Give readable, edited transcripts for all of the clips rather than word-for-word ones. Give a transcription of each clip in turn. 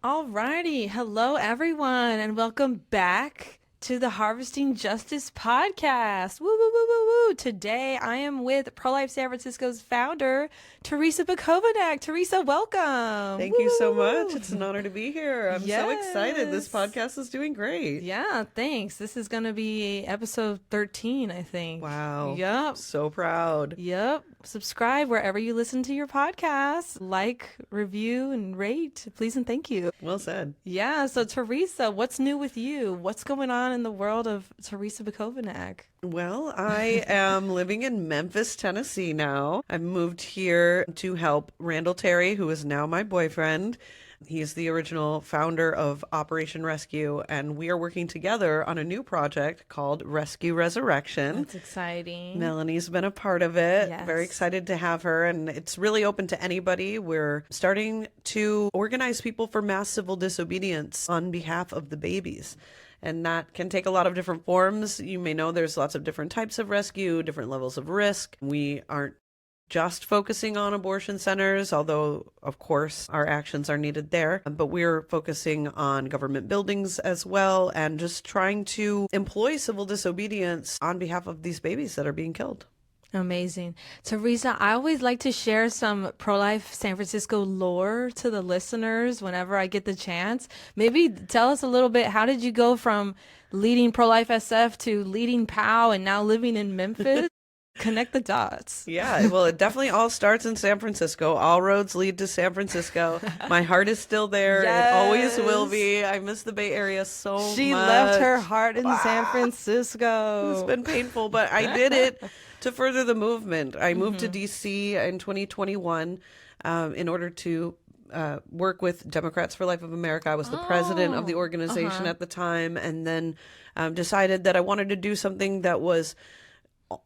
Alrighty. Hello, everyone, and welcome back to the Harvesting Justice podcast. Woo, woo, woo, woo, woo. Today, I am with Pro Life San Francisco's founder, Terrisa Bukovinac. Teresa, welcome. Thank Woo, you so woo, much. woo, It's an woo. honor to be here. I'm so excited. This Yes. podcast is doing great. Yeah, thanks. This is going to be episode 13, I think. Wow. Yep. So proud. Yep. Subscribe wherever you listen to your podcast. Like, review, and rate. Please and thank you. Well said. Yeah, so Teresa, what's new with you? What's going on in the world of Terrisa Bukovinac? Well, I am living in Memphis, Tennessee now. I've moved here to help Randall Terry, who is now my boyfriend. He is the original founder of Operation Rescue, and we are working together on a new project called Rescue Resurrection. That's exciting. Melanie's been a part of it. Yes. Very excited to have her. And it's really open to anybody. We're starting to organize people for mass civil disobedience on behalf of the babies. And that can take a lot of different forms. You may know there's lots of different types of rescue, different levels of risk. We aren't just focusing on abortion centers, although, of course, our actions are needed there. But we're focusing on government buildings as well and just trying to employ civil disobedience on behalf of these babies that are being killed. Amazing. Teresa, I always like to share some pro-life San Francisco lore to the listeners whenever I get the chance. Maybe tell us a little bit, how did you go from leading Pro-Life SF to leading POW and now living in Memphis? Connect the dots. Yeah, well, it definitely all starts in San Francisco. All roads lead to San Francisco. My heart is still there. It always will be. I miss the Bay Area so much. She left her heart in San Francisco. It's been painful, but I did it to further the movement. I moved to DC in 2021 in order to work with Democrats for Life of America. I was the president of the organization at the time, and then decided that I wanted to do something that was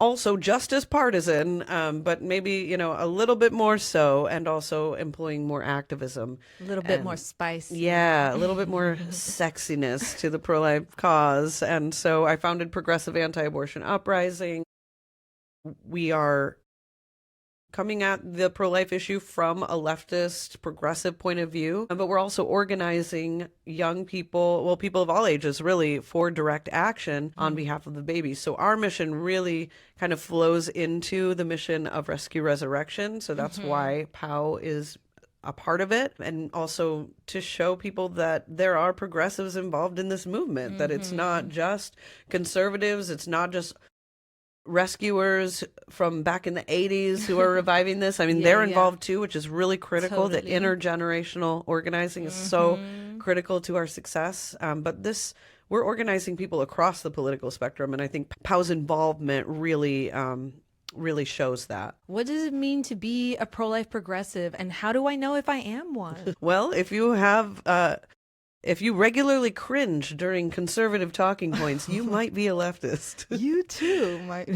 also just as partisan, but maybe, a little bit more so, and also employing more activism. A little bit more spice. Yeah, a little bit more sexiness to the pro-life cause. And so I founded Progressive Anti-Abortion Uprising. We are coming at the pro-life issue from a leftist, progressive point of view, but we're also organizing young people, well, people of all ages, really, for direct action on behalf of the babies. So our mission really kind of flows into the mission of Rescue Resurrection. So that's why POW is a part of it, and also to show people that there are progressives involved in this movement, that it's not just conservatives, it's not just rescuers from back in the 80s who are reviving this. I mean, they're involved too, which is really critical. Totally. The intergenerational organizing is so critical to our success. But we're organizing people across the political spectrum, and I think POW's involvement really shows that. What does it mean to be a pro-life progressive, and how do I know if I am one? Well, if you regularly cringe during conservative talking points, you might be a leftist. You too might.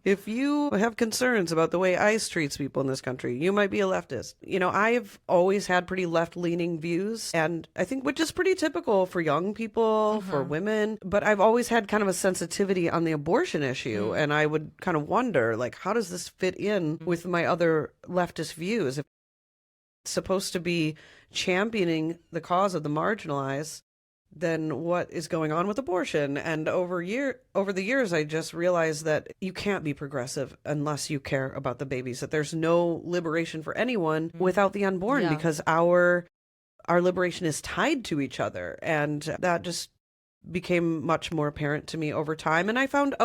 If you have concerns about the way ICE treats people in this country, you might be a leftist. I've always had pretty left-leaning views, and I think which is pretty typical for young people, for women, but I've always had kind of a sensitivity on the abortion issue, and I would kind of wonder, like, how does this fit in with my other leftist views? If it's supposed to be championing the cause of the marginalized, then what is going on with abortion? And over the years, I just realized that you can't be progressive unless you care about the babies, that there's no liberation for anyone without the unborn, because our liberation is tied to each other. And that just became much more apparent to me over time. And I found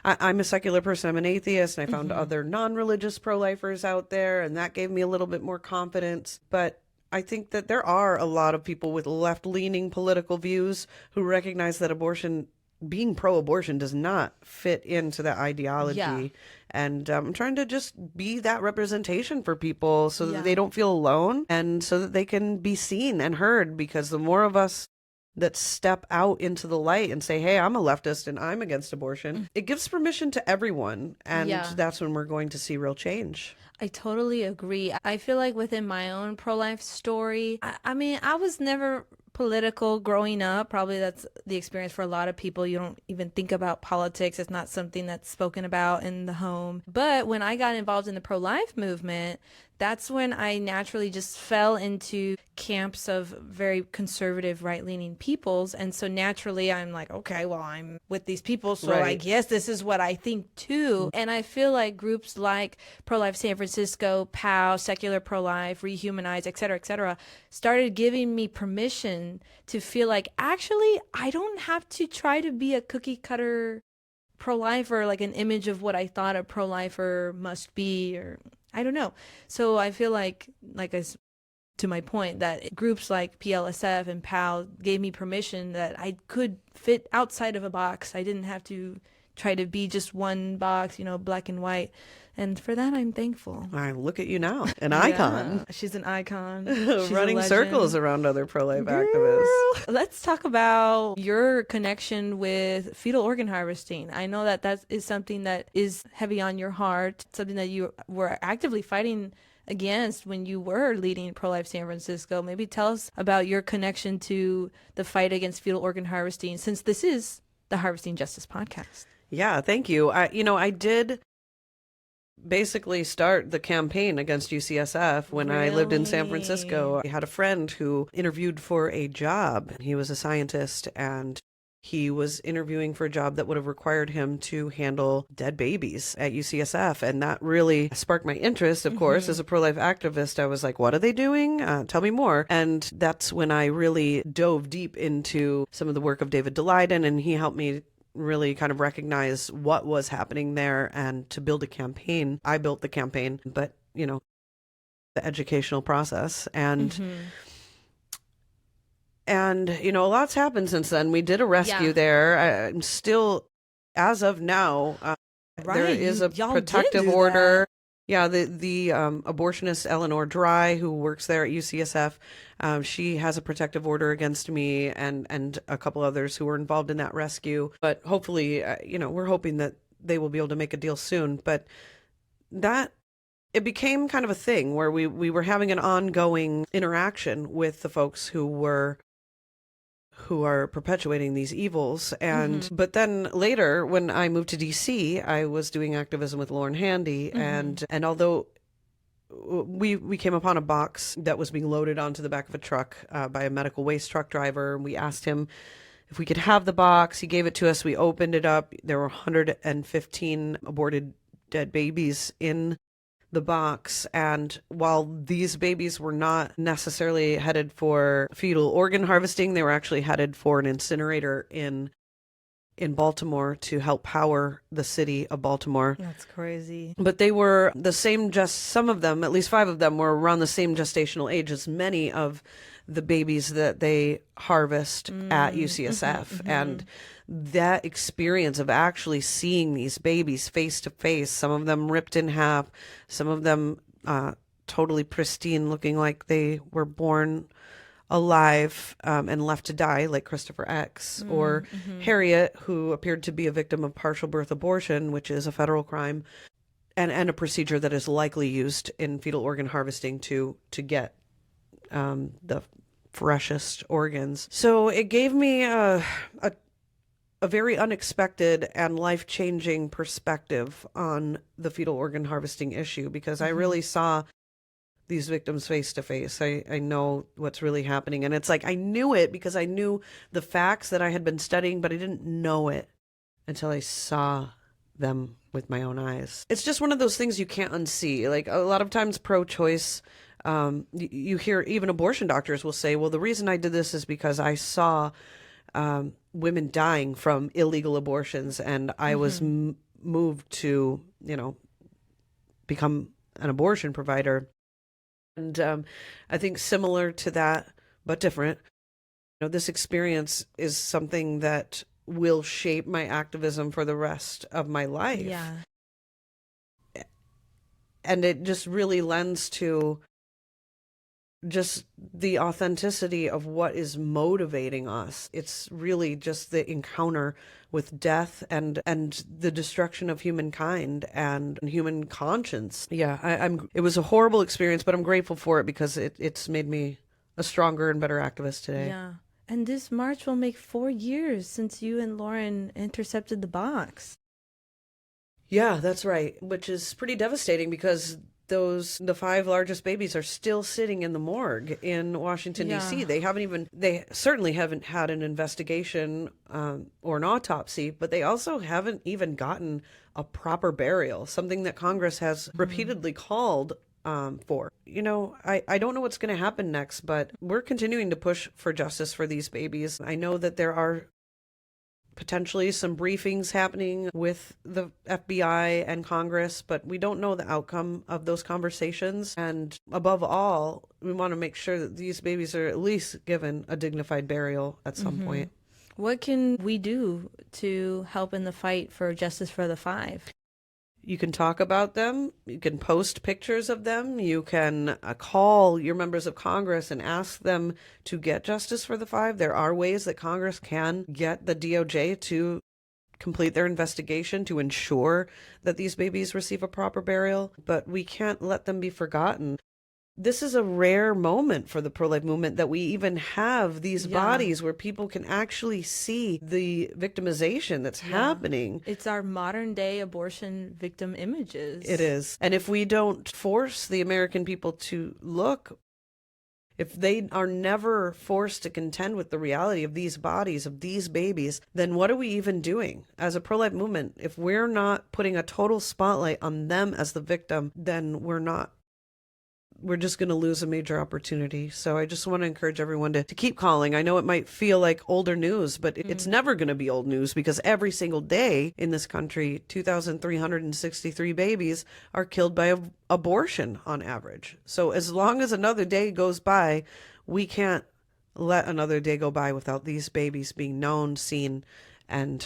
I'm a secular person, I'm an atheist, and I found other non-religious pro-lifers out there, and that gave me a little bit more confidence. But I think that there are a lot of people with left-leaning political views who recognize that being pro-abortion does not fit into that ideology. Yeah. And I'm trying to just be that representation for people so that they don't feel alone, and so that they can be seen and heard, because the more of us that step out into the light and say, hey, I'm a leftist and I'm against abortion, it gives permission to everyone. And that's when we're going to see real change. I totally agree. I feel like within my own pro-life story, I mean, I was never political growing up. Probably that's the experience for a lot of people. You don't even think about politics. It's not something that's spoken about in the home. But when I got involved in the pro-life movement, that's when I naturally just fell into camps of very conservative right-leaning peoples. And so naturally I'm like, okay, well, I'm with these people, so I Right. guess this is what I think too. And I feel like groups like Pro-Life San Francisco, POW, Secular Pro-Life, Rehumanize, et cetera, started giving me permission to feel like, actually, I don't have to try to be a cookie cutter pro-lifer, like an image of what I thought a pro-lifer must be, or I don't know. So I feel like as to my point, that groups like PLSF and PAL gave me permission that I could fit outside of a box. I didn't have to try to be just one box, black and white. And for that, I'm thankful. I look at you now, an icon, Yeah, she's an icon. She's a running circles legend. around other pro-life activists. Girl, let's talk about your connection with fetal organ harvesting. I know that that is something that is heavy on your heart, something that you were actively fighting against when you were leading Pro-Life San Francisco. Maybe tell us about your connection to the fight against fetal organ harvesting, since this is the Harvesting Justice podcast. Yeah, thank you. I did basically start the campaign against UCSF when I lived in San Francisco. I had a friend who interviewed for a job. He was a scientist, and he was interviewing for a job that would have required him to handle dead babies at UCSF. And that really sparked my interest, of course, as a pro-life activist. I was like, what are they doing? Tell me more. And that's when I really dove deep into some of the work of David Daleiden, and he helped me really kind of recognize what was happening there and to build a campaign. I built the campaign, but, the educational process. And a lot's happened since then. We did a rescue there. I'm still, as of now, there is a protective order. Yeah, the abortionist Eleanor Dry, who works there at UCSF, she has a protective order against me and a couple others who were involved in that rescue. But hopefully, we're hoping that they will be able to make a deal soon. But it became kind of a thing where we were having an ongoing interaction with the folks who are perpetuating these evils. And but then later, when I moved to DC, I was doing activism with Lauren Handy, and although we came upon a box that was being loaded onto the back of a truck by a medical waste truck driver, and we asked him if we could have the box. He gave it to us. We opened it up. There were 115 aborted dead babies in the box. And while these babies were not necessarily headed for fetal organ harvesting, they were actually headed for an incinerator in Baltimore to help power the city of Baltimore. That's crazy. But they were the same, some of them, at least 5 of them, were around the same gestational age as many of the babies that they harvest at UCSF. And that experience of actually seeing these babies face to face, some of them ripped in half, some of them totally pristine, looking like they were born alive and left to die, like Christopher X, or Harriet, who appeared to be a victim of partial birth abortion, which is a federal crime, and a procedure that is likely used in fetal organ harvesting to get the freshest organs. So it gave me a very unexpected and life-changing perspective on the fetal organ harvesting issue, because I really saw these victims face to face. I know what's really happening. And it's like I knew it because I knew the facts that I had been studying, but I didn't know it until I saw them with my own eyes. It's just one of those things you can't unsee. Like a lot of times pro-choice, you hear even abortion doctors will say, well, the reason I did this is because I saw women dying from illegal abortions, and I was moved to, become an abortion provider. And I think similar to that, but different, this experience is something that will shape my activism for the rest of my life. Yeah. And it just really lends to just the authenticity of what is motivating us. It's really just the encounter with death and the destruction of humankind and human conscience. Yeah, it was a horrible experience, but I'm grateful for it because it's made me a stronger and better activist today. Yeah. And this March will make 4 years since you and Lauren intercepted the box. Yeah, that's right, which is pretty devastating because the 5 largest babies are still sitting in the morgue in Washington, D.C. Yeah. They certainly haven't had an investigation or an autopsy, but they also haven't even gotten a proper burial, something that Congress has repeatedly called for. I don't know what's going to happen next, but we're continuing to push for justice for these babies. I know that there are potentially some briefings happening with the FBI and Congress, but we don't know the outcome of those conversations. And above all, we want to make sure that these babies are at least given a dignified burial at some point. What can we do to help in the fight for justice for the 5? You can talk about them. You can post pictures of them. You can call your members of Congress and ask them to get justice for the 5. There are ways that Congress can get the DOJ to complete their investigation to ensure that these babies receive a proper burial, but we can't let them be forgotten. This is a rare moment for the pro-life movement that we even have these bodies where people can actually see the victimization that's happening. It's our modern day abortion victim images. It is. And if we don't force the American people to look, if they are never forced to contend with the reality of these bodies, of these babies, then what are we even doing as a pro-life movement? If we're not putting a total spotlight on them as the victim, then we're just going to lose a major opportunity. So I just want to encourage everyone to keep calling. I know it might feel like older news, but it's never going to be old news, because every single day in this country, 2,363 babies are killed by abortion on average. So as long as another day goes by, we can't let another day go by without these babies being known, seen, and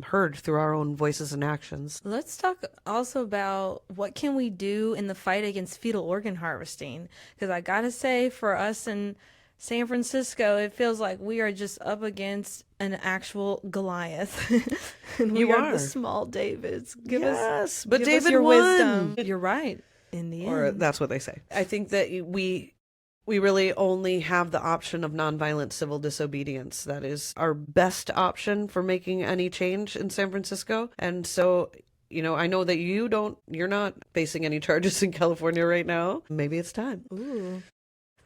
heard through our own voices and actions. Let's talk also about what can we do in the fight against fetal organ harvesting, because I gotta say, for us in San Francisco, it feels like we are just up against an actual Goliath. And we are the small Davids. Give us your wisdom. You're right. In the end, or that's what they say. I think that we really only have the option of nonviolent civil disobedience. That is our best option for making any change in San Francisco. And so, I know that you're not facing any charges in California right now. Maybe it's time. Ooh.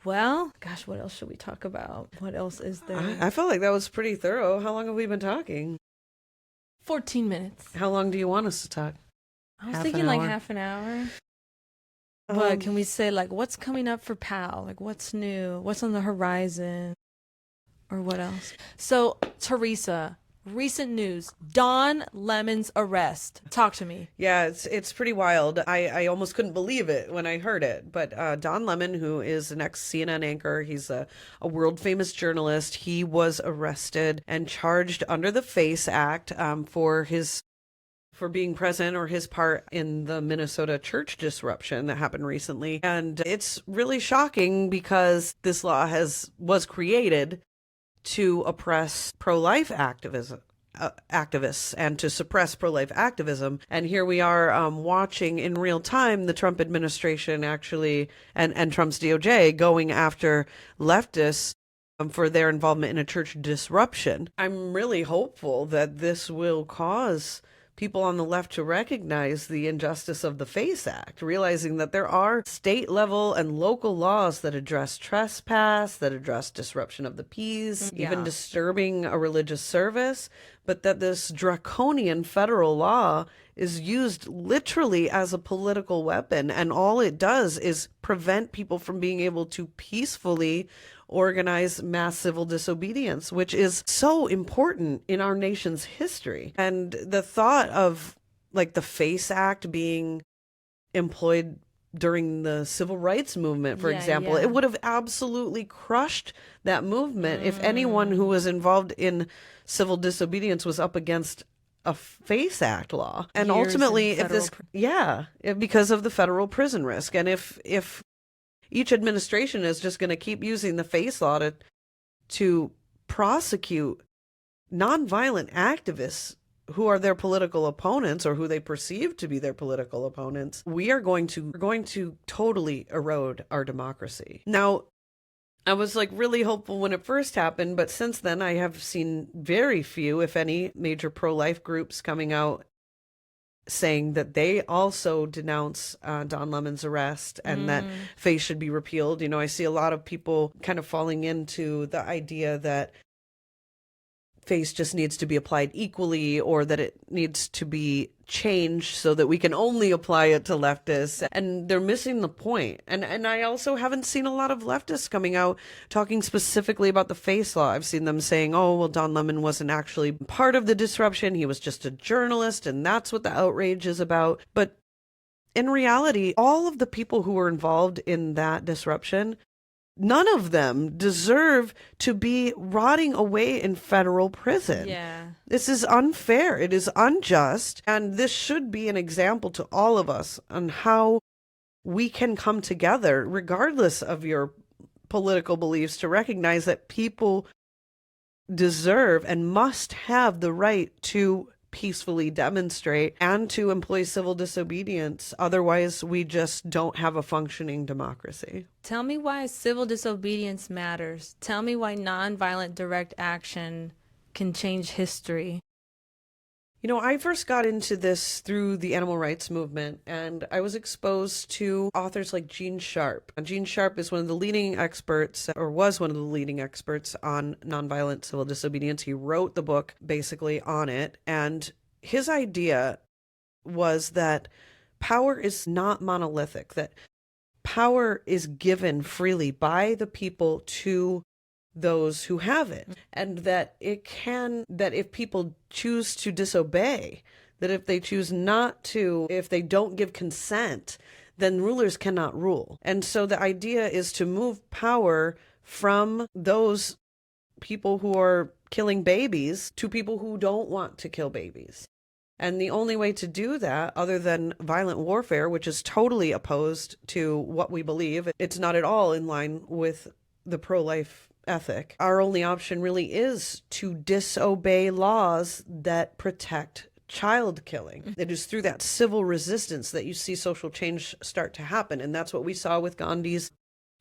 Well, gosh, what else should we talk about? What else is there? I felt like that was pretty thorough. How long have we been talking? 14 minutes. How long do you want us to talk? I was thinking like half an hour. What can we say, like, what's coming up for PAL? Like, what's new? What's on the horizon? Or what else? So, Terrisa, recent news. Don Lemon's arrest. Talk to me. Yeah, it's pretty wild. I almost couldn't believe it when I heard it. But Don Lemon, who is an ex-CNN anchor, he's a world-famous journalist. He was arrested and charged under the FACE Act for being present, or his part in the Minnesota church disruption that happened recently. And it's really shocking, because this law was created to oppress pro-life activists and to suppress pro-life activism. And here we are watching in real time the Trump administration actually, and Trump's DOJ going after leftists for their involvement in a church disruption. I'm really hopeful that this will cause people on the left to recognize the injustice of the FACE Act, realizing that there are state level and local laws that address trespass, that address disruption of the peace, even disturbing a religious service, but that this draconian federal law is used literally as a political weapon. And all it does is prevent people from being able to peacefully organize mass civil disobedience, which is so important in our nation's history. And the thought of like the FACE Act being employed during the civil rights movement, for example, it would have absolutely crushed that movement if anyone who was involved in civil disobedience was up against a FACE Act law. And ultimately, because of the federal prison risk. And if each administration is just going to keep using the FACE law to prosecute nonviolent activists who are their political opponents, or who they perceive to be their political opponents, we're going to totally erode our democracy. Now, I was like really hopeful when it first happened, but since then I have seen very few, if any, major pro-life groups coming out saying that they also denounce Don Lemon's arrest and that FACE should be repealed. You know, I see a lot of people kind of falling into the idea that FACE just needs to be applied equally, or that it needs to be changed so that we can only apply it to leftists. And they're missing the point. And I also haven't seen a lot of leftists coming out talking specifically about the FACE law. I've seen them saying, oh, well, Don Lemon wasn't actually part of the disruption. He was just a journalist, and that's what the outrage is about. But in reality, all of the people who were involved in that disruption, none of them deserve to be rotting away in federal prison. Yeah. This is unfair. It is unjust. And this should be an example to all of us on how we can come together, regardless of your political beliefs, to recognize that people deserve and must have the right to peacefully demonstrate and to employ civil disobedience. Otherwise, we just don't have a functioning democracy. Tell me why civil disobedience matters. Tell me why nonviolent direct action can change history. You know, I first got into this through the animal rights movement, and I was exposed to authors like Gene Sharp. Gene Sharp is one of the leading experts, or was one of the leading experts on nonviolent civil disobedience. He wrote the book basically on it, and his idea was that power is not monolithic, that power is given freely by the people to those who have it, and that that if people choose to disobey, that if they choose not to, if they don't give consent, then rulers cannot rule. And so the idea is to move power from those people who are killing babies to people who don't want to kill babies. And the only way to do that, other than violent warfare, which is totally opposed to what we believe, it's not at all in line with the pro-life ethic, our only option really is to disobey laws that protect child killing. It is through that civil resistance that you see social change start to happen. And that's what we saw with Gandhi's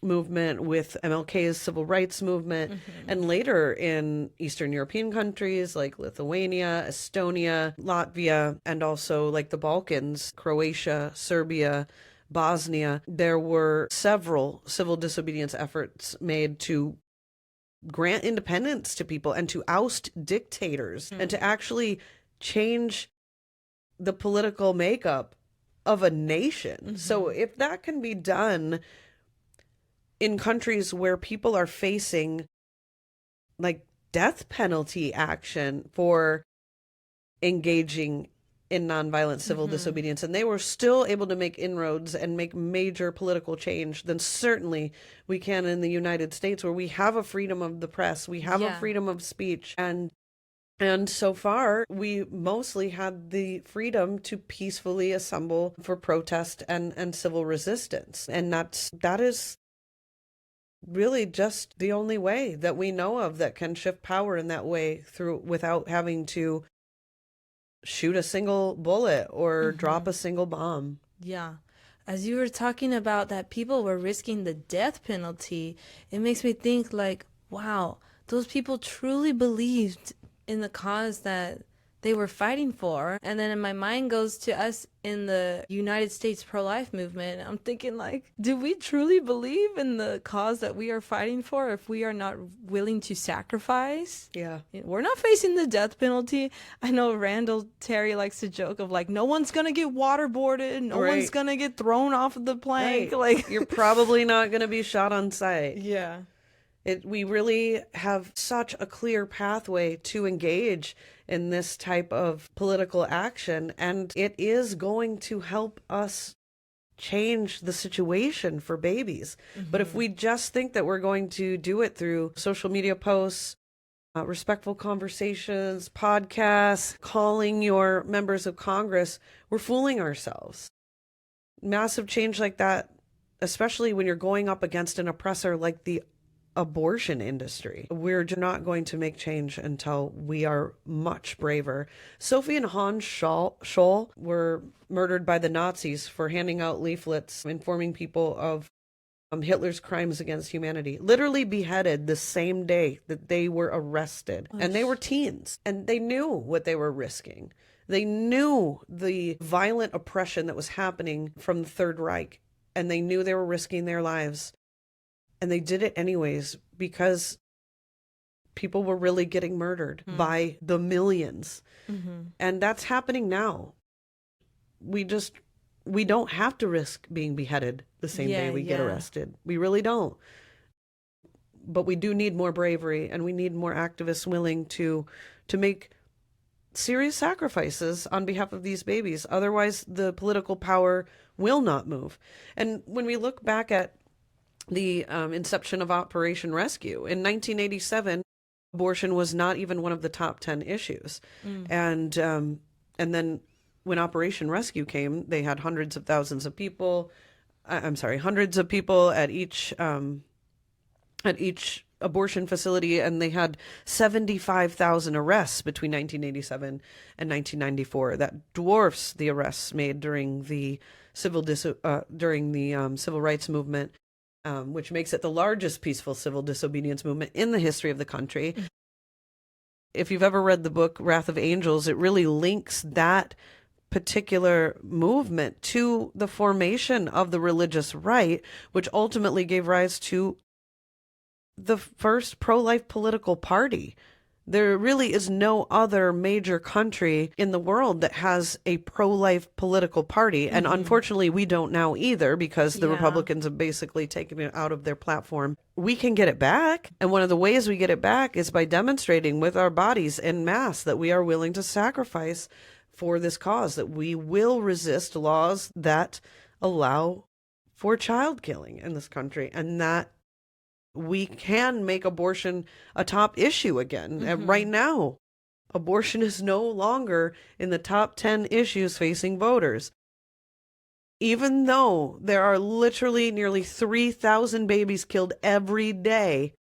movement, with MLK's civil rights movement, and later in Eastern European countries like Lithuania, Estonia, Latvia, and also like the Balkans, Croatia, Serbia, Bosnia. There were several civil disobedience efforts made to grant independence to people and to oust dictators and to actually change the political makeup of a nation. So if that can be done in countries where people are facing like death penalty action for engaging in nonviolent civil disobedience, and they were still able to make inroads and make major political change, then certainly we can in the United States, where we have a freedom of the press, we have a freedom of speech, and so far we mostly had the freedom to peacefully assemble for protest and civil resistance. And that is really just the only way that we know of that can shift power in that way, through without having to shoot a single bullet or drop a single bomb. Yeah. As you were talking about that people were risking the death penalty, it makes me think like, wow, those people truly believed in the cause that they were fighting for. And then my mind goes to us in the United States pro-life movement. I'm thinking like, do we truly believe in the cause that we are fighting for if we are not willing to sacrifice? Yeah. We're not facing the death penalty. I know Randall Terry likes to joke of like, no one's going to get waterboarded. No one's going to get thrown off of the plank. Like, you're probably not going to be shot on sight. Yeah. We really have such a clear pathway to engage in this type of political action, and it is going to help us change the situation for babies. But if we just think that we're going to do it through social media posts, respectful conversations, podcasts, calling your members of Congress, we're fooling ourselves. Massive change like that, especially when you're going up against an oppressor like the abortion industry, we're not going to make change until we are much braver. Sophie and Hans Scholl were murdered by the Nazis for handing out leaflets informing people of Hitler's crimes against humanity, literally beheaded the same day that they were arrested. And they were teens, and they knew what they were risking. They knew the violent oppression that was happening from the Third Reich, and they knew they were risking their lives. And they did it anyways because people were really getting murdered by the millions. And that's happening now. We don't have to risk being beheaded the same day we get arrested. We really don't. But we do need more bravery, and we need more activists willing to make serious sacrifices on behalf of these babies. Otherwise, the political power will not move. And when we look back at the inception of Operation Rescue in 1987, abortion was not even one of the top 10 issues. And then when Operation Rescue came, they had hundreds of thousands of people. Hundreds of people at each abortion facility, and they had 75,000 arrests between 1987 and 1994. That dwarfs the arrests made during the civil rights movement, which makes it the largest peaceful civil disobedience movement in the history of the country. If you've ever read the book Wrath of Angels, it really links that particular movement to the formation of the religious right, which ultimately gave rise to the first pro-life political party. There really is no other major country in the world that has a pro-life political party. And unfortunately, we don't now either, because the Republicans have basically taken it out of their platform. We can get it back. And one of the ways we get it back is by demonstrating with our bodies en masse that we are willing to sacrifice for this cause, that we will resist laws that allow for child killing in this country, and that we can make abortion a top issue again. And right now, abortion is no longer in the top 10 issues facing voters. Even though there are literally nearly 3,000 babies killed every day,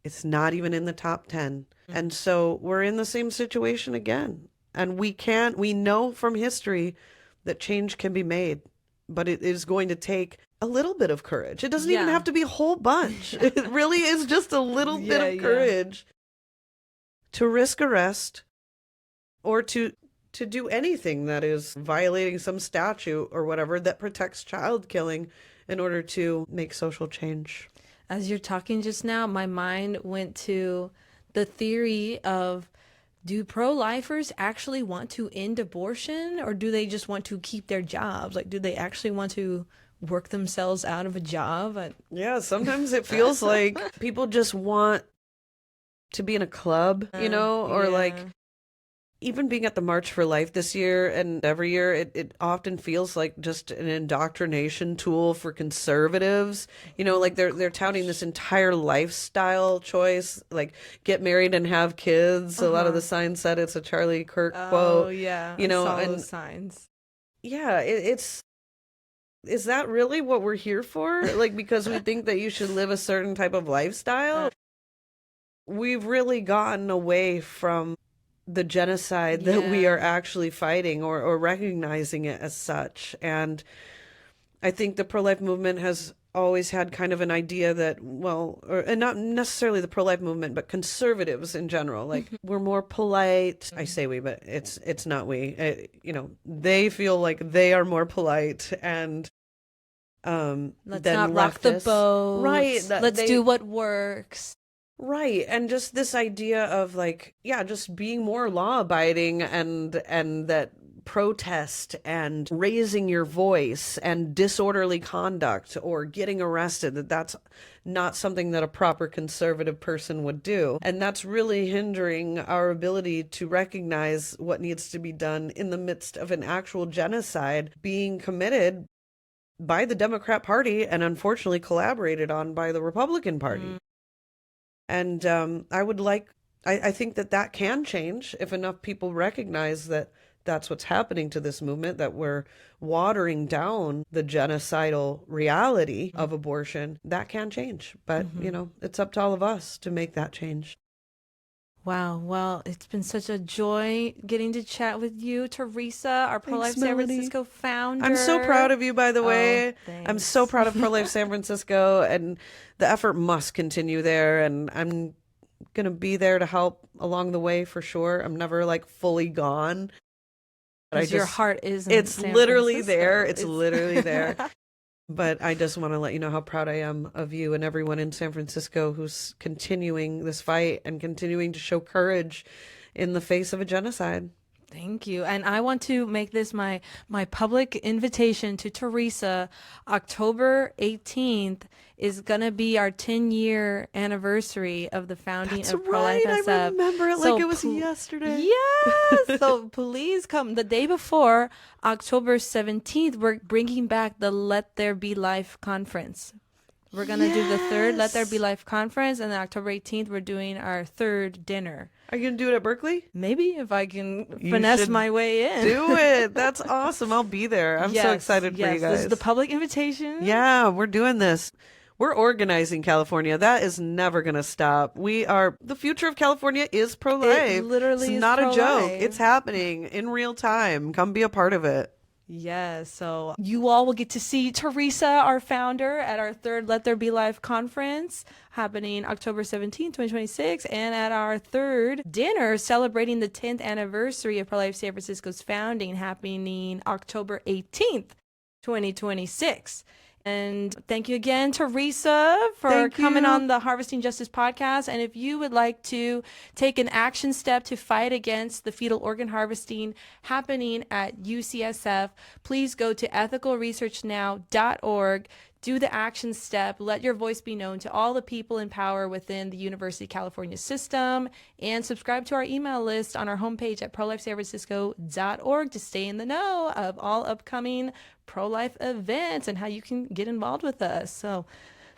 it's not even in the top 10. And so we're in the same situation again. And we know from history that change can be made, but it is going to take a little bit of courage. It doesn't even have to be a whole bunch. It really is just a little bit of courage to risk arrest, or to do anything that is violating some statute or whatever that protects child killing in order to make social change. As you're talking just now, my mind went to the theory of, do pro-lifers actually want to end abortion, or do they just want to keep their jobs? Like, do they actually want to work themselves out of a job? Yeah, sometimes it feels like people just want to be in a club, or like even being at the March for Life this year and every year, it often feels like just an indoctrination tool for conservatives. Like they're touting this entire lifestyle choice, like get married and have kids. A lot of the signs said it's a Charlie Kirk quote. Oh yeah, I saw those signs. Yeah, is that really what we're here for? Like, because we think that you should live a certain type of lifestyle? We've really gotten away from the genocide that we are actually fighting, or recognizing it as such. And I think the pro-life movement has always had kind of an idea that, and not necessarily the pro-life movement, but conservatives in general, like we're more polite. I say we, but it's not we. They feel like they are more polite, and let's not rock the boat. Right. Let's do what works. Right. And just this idea of like, just being more law abiding, and that protest and raising your voice and disorderly conduct or getting arrested, that's not something that a proper conservative person would do. And that's really hindering our ability to recognize what needs to be done in the midst of an actual genocide being committed by the Democrat Party, and unfortunately collaborated on by the Republican Party. And I think that can change if enough people recognize that that's what's happening to this movement, that we're watering down the genocidal reality of abortion. That can change. But, it's up to all of us to make that change. Wow. Well, it's been such a joy getting to chat with you, Terrisa, our Pro-Life San Francisco founder. I'm so proud of you, by the way. Thanks. I'm so proud of Pro-Life San Francisco, and the effort must continue there. And I'm going to be there to help along the way for sure. I'm never like fully gone. But I Because your just, heart is in it's San literally there. Francisco. It's literally there. But I just want to let you know how proud I am of you and everyone in San Francisco who's continuing this fight and continuing to show courage in the face of a genocide. Thank you. And I want to make this my public invitation to Teresa. October 18th is going to be our 10-year anniversary of the founding That's of Pro-Life right. I SF. remember it like So it was yesterday. yes. So please come the day before October 17th. We're bringing back the Let There Be Life conference. We're going to do the third Let There Be Yes. Life conference, and then October 18th we're doing our third dinner. Are you going to do it at Berkeley? Maybe if I can You finesse should my way in. do it. That's awesome. I'll be there. I'm so excited for you This is guys. the public invitation. Yeah, we're doing this. We're organizing California. That is never going to stop. We are, the future of California is pro-life. It literally it's is not a joke. pro-life. It's happening in real time. Come be a part of it. Yes, so you all will get to see Teresa, our founder, at our third Let There Be Life conference happening October 17th, 2026, and at our third dinner celebrating the 10th anniversary of Pro-Life San Francisco's founding happening October 18th, 2026. And thank you again, Teresa, for Thank coming you. on the Harvesting Justice podcast. And if you would like to take an action step to fight against the fetal organ harvesting happening at UCSF, please go to ethicalresearchnow.org. Do the action step. Let your voice be known to all the people in power within the University of California system, and subscribe to our email list on our homepage at prolifesanfrancisco.org to stay in the know of all upcoming pro-life events and how you can get involved with us. So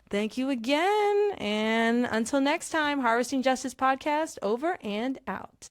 thank you again. And until next time, Harvesting Justice podcast over and out.